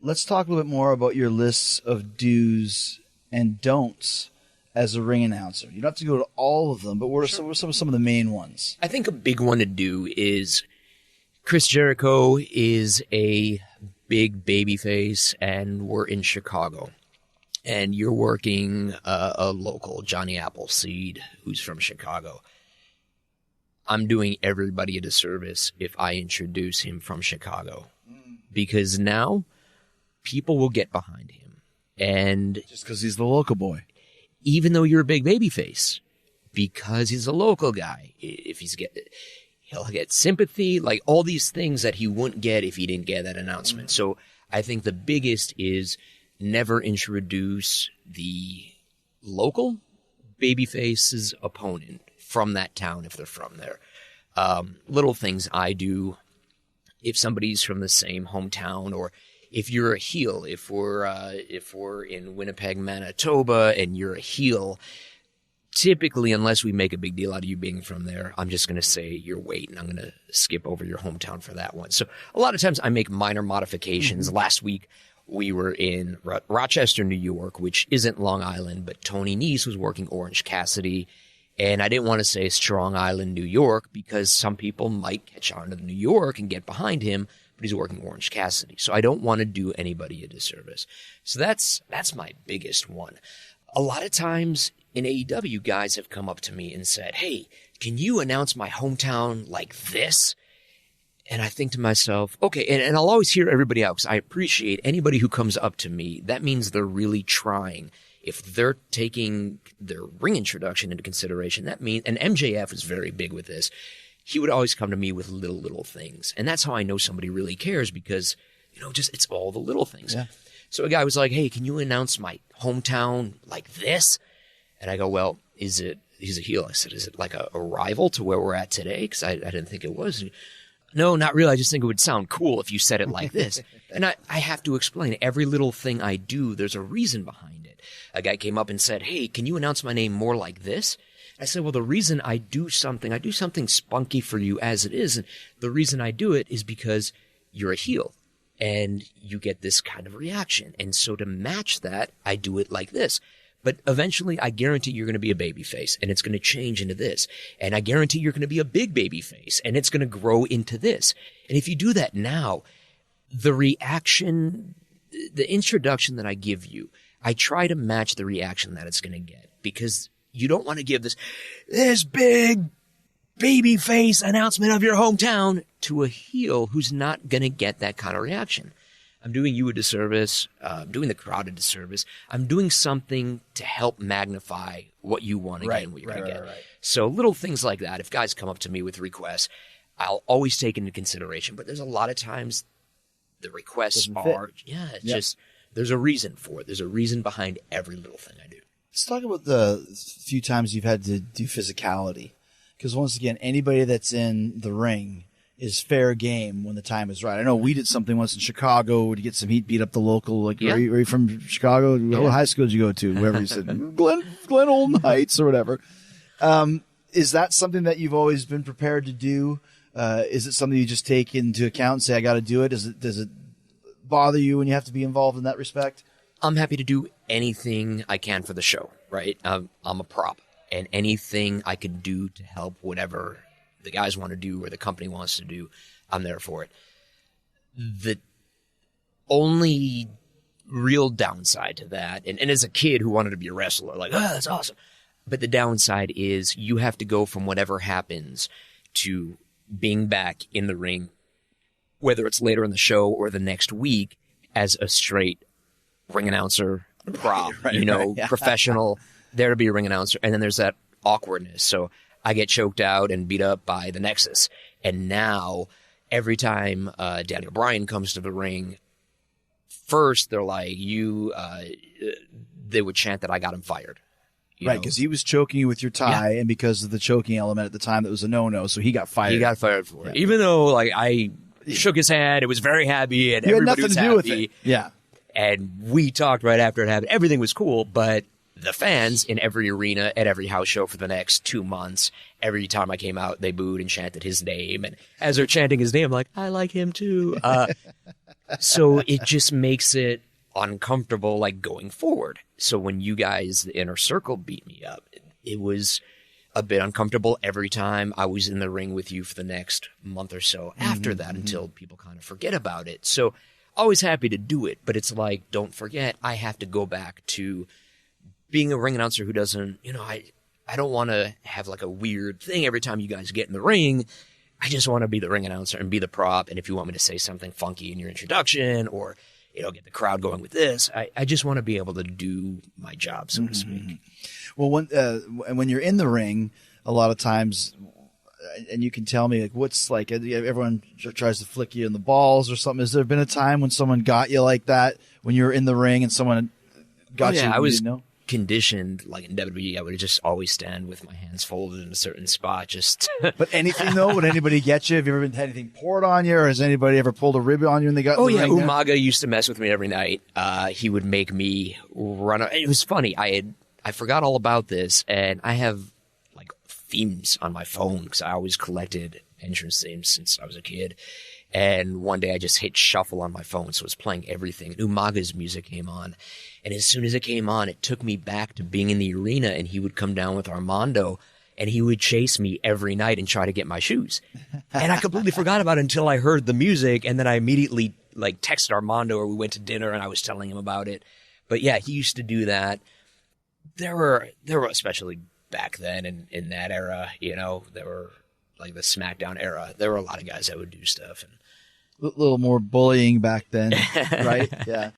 let's talk a little bit more about your lists of do's and don'ts as a ring announcer. You don't have to go to all of them, but what are some of the main ones? I think a big one to do is Chris Jericho is a big babyface, and we're in Chicago. And you're working a local, Johnny Appleseed, who's from Chicago. I'm doing everybody a disservice if I introduce him from Chicago. Because now people will get behind him. And just because he's the local boy. Even though you're a big babyface, because he's a local guy, he'll get sympathy, like all these things that he wouldn't get if he didn't get that announcement. So I think the biggest is never introduce the local babyface's opponent from that town if they're from there. Little things I do if somebody's from the same hometown, or if you're a heel, if we're in Winnipeg, Manitoba, and you're a heel, typically, unless we make a big deal out of you being from there, I'm just going to say you're waiting. I'm going to skip over your hometown for that one. So a lot of times I make minor modifications. Last week we were in Rochester, New York, which isn't Long Island, but Tony Nese was working Orange Cassidy. And I didn't want to say Strong Island, New York, because some people might catch on to New York and get behind him, but he's working Orange Cassidy. So I don't want to do anybody a disservice. So that's my biggest one. A lot of times in AEW, guys have come up to me and said, hey, can you announce my hometown like this? And I think to myself, okay, and I'll always hear everybody out because I appreciate anybody who comes up to me. That means they're really trying. If they're taking their ring introduction into consideration, that means, and MJF is very big with this, he would always come to me with little things. And that's how I know somebody really cares, because, it's all the little things. Yeah. So a guy was like, hey, can you announce my hometown like this? And I go, well, he's a heel. I said, is it like a rival to where we're at today? Because I didn't think it was. No, not really. I just think it would sound cool if you said it like this. And I have to explain every little thing I do. There's a reason behind it. A guy came up and said, hey, can you announce my name more like this? I said, well, the reason I do something spunky for you as it is. And the reason I do it is because you're a heel and you get this kind of reaction. And so to match that, I do it like this. But eventually, I guarantee you're going to be a babyface, and it's going to change into this. And I guarantee you're going to be a big babyface, and it's going to grow into this. And if you do that now, the reaction, the introduction that I give you, I try to match the reaction that it's going to get. Because you don't want to give this big babyface announcement of your hometown to a heel who's not going to get that kind of reaction. I'm doing you a disservice. I'm doing the crowd a disservice. I'm doing something to help magnify what you want to get and what you're going to get. Right. So little things like that. If guys come up to me with requests, I'll always take into consideration. But there's a lot of times the requests just there's a reason for it. There's a reason behind every little thing I do. Let's talk about the few times you've had to do physicality. Because once again, anybody that's in the ring is fair game when the time is right. I know we did something once in Chicago to get some heat, beat up the local. Are you from Chicago? Yeah. What high school did you go to? Wherever you said, Glen Olden Heights or whatever. Is that something that you've always been prepared to do? Is it something you just take into account and say, I got to do it? Does it bother you when you have to be involved in that respect? I'm happy to do anything I can for the show, right? I'm a prop, and anything I could do to help whatever the guys want to do or the company wants to do, I'm there for it. The only real downside to that, and as a kid who wanted to be a wrestler, like, that's awesome. But the downside is you have to go from whatever happens to being back in the ring, whether it's later in the show or the next week, as a straight ring announcer, prop, professional, there to be a ring announcer. And then there's that awkwardness. So I get choked out and beat up by the Nexus. And now every time Daniel Bryan comes to the ring, first they're like, they would chant that I got him fired. Right, because he was choking you with your tie, and because of the choking element at the time, that was a no-no, so he got fired. He got fired for it. Even though I shook his hand, it was very happy, and everybody was happy. With it. Yeah. And we talked right after it happened. Everything was cool, but the fans in every arena at every house show for the next 2 months, every time I came out, they booed and chanted his name. And as they're chanting his name, I'm like, I like him too. So it just makes it uncomfortable, like going forward. So when you guys, the Inner Circle, beat me up, it was a bit uncomfortable every time I was in the ring with you for the next month or so after that, until people kind of forget about it. So always happy to do it, but it's like, don't forget, I have to go back to being a ring announcer who doesn't, I don't want to have like a weird thing every time you guys get in the ring. I just want to be the ring announcer and be the prop. And if you want me to say something funky in your introduction or, get the crowd going with this, I just want to be able to do my job, so to speak. Well, when you're in the ring, a lot of times, and you can tell me, like, what's like, everyone tries to flick you in the balls or something. Has there been a time when someone got you like that when you were in the ring and someone got you? I was didn't know? Conditioned, like in WWE, I would just always stand with my hands folded in a certain spot. Just. But anything though, would anybody get you? Have you ever had anything poured on you, or has anybody ever pulled a rib on you when they got? Oh in the yeah, ring Umaga used to mess with me every night. He would make me run. It was funny. I forgot all about this, and I have like themes on my phone because I always collected entrance themes since I was a kid. And one day I just hit shuffle on my phone, so it was playing everything. And Umaga's music came on. And as soon as it came on, it took me back to being in the arena, and he would come down with Armando, and he would chase me every night and try to get my shoes. And I completely forgot about it until I heard the music, and then I immediately like texted Armando, or we went to dinner, and I was telling him about it. But yeah, he used to do that. There were especially back then in that era, there were like the SmackDown era, there were a lot of guys that would do stuff. And a little more bullying back then, right? Yeah.